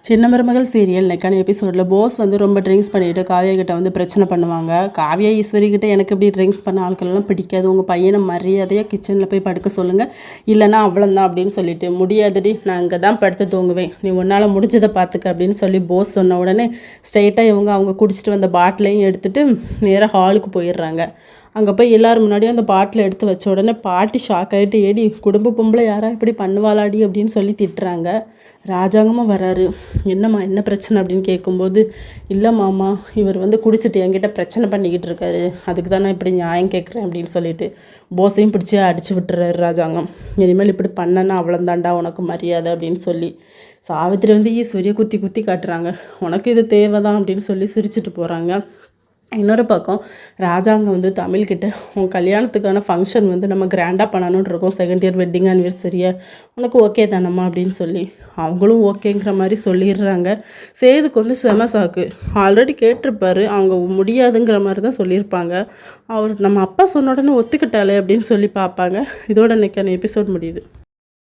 சின்ன மருமகள் சீரியல் நெக்கான எபிசோடில் போஸ் வந்து ரொம்ப ட்ரிங்க்ஸ் பண்ணிவிட்டு காவியா கிட்ட வந்து பிரச்சனை பண்ணுவாங்க. காவியா ஈஸ்வரி கிட்ட எனக்கு இப்படி ட்ரிங்க்ஸ் பண்ண ஆட்கள்லாம் பிடிக்காது, உங்கள் பையனை மரியாதையாக கிச்சனில் போய் படுக்க சொல்லுங்கள், இல்லைனா அவ்வளோந்தான் அப்படின்னு சொல்லிட்டு, முடியாதுடி நான் இங்கே தான் படுத்து தூங்குவேன், நீ உன்னால் முடிஞ்சதை பார்த்துக்க அப்படின்னு சொல்லி போஸ் சொன்ன உடனே ஸ்ட்ரைட்டாக அவங்க குடிச்சிட்டு வந்த பாட்டிலையும் எடுத்துகிட்டு நேராக ஹாலுக்கு போயிடுறாங்க. அங்கே போய் எல்லோரும் முன்னாடியும் அந்த பாட்டில் எடுத்து வச்ச உடனே பாட்டி ஷாக் ஆகிட்டு, ஏடி குடும்ப பொம்பளை யாரா இப்படி பண்ணுவாளாடி அப்படின்னு சொல்லி திட்டுறாங்க. ராஜாங்கமாக வராரு. என்னம்மா என்ன பிரச்சனை அப்படின்னு கேட்கும்போது, இல்லை மாமா இவர் வந்து குடிச்சிட்டு என்கிட்ட பிரச்சனை பண்ணிக்கிட்டு இருக்காரு, அதுக்கு தான் நான் இப்படி நியாயம் கேட்குறேன் அப்படின்னு சொல்லிட்டு போஸையும் பிடிச்சி அடித்து விட்டுறாரு ராஜாங்கம். இனிமேல் இப்படி பண்ணனா அவ்வளோந்தாண்டா உனக்கு மரியாதை அப்படின்னு சொல்லி சாவித்திரி வந்து ஈஸ்வரியை குத்தி குத்தி காட்டுறாங்க. உனக்கு இது தேவைதான் அப்படின்னு சொல்லி சிரிச்சிட்டு போகிறாங்க. இன்னொரு பக்கம் ராஜாங்கம் வந்து தமிழ்கிட்ட, உன் கல்யாணத்துக்கான ஃபங்க்ஷன் வந்து நம்ம கிராண்டாக பண்ணணுன்னு இருக்கோம், 2nd இயர் வெட்டிங் ஆனிவர்சரியை, உனக்கு ஓகே தானம்மா அப்படின்னு சொல்லி அவங்களும் ஓகேங்கிற மாதிரி சொல்லிடுறாங்க. சேதுக்கு வந்து செம சாக்கு, ஆல்ரெடி கேட்டிருப்பாரு, அவங்க முடியாதுங்கிற மாதிரி தான் சொல்லியிருப்பாங்க. அவர் நம்ம அப்பா சொன்ன உடனே ஒத்துக்கிட்டாலே அப்படின்னு சொல்லி பார்ப்பாங்க. இதோட இன்னைக்கான எபிசோட் முடியுது.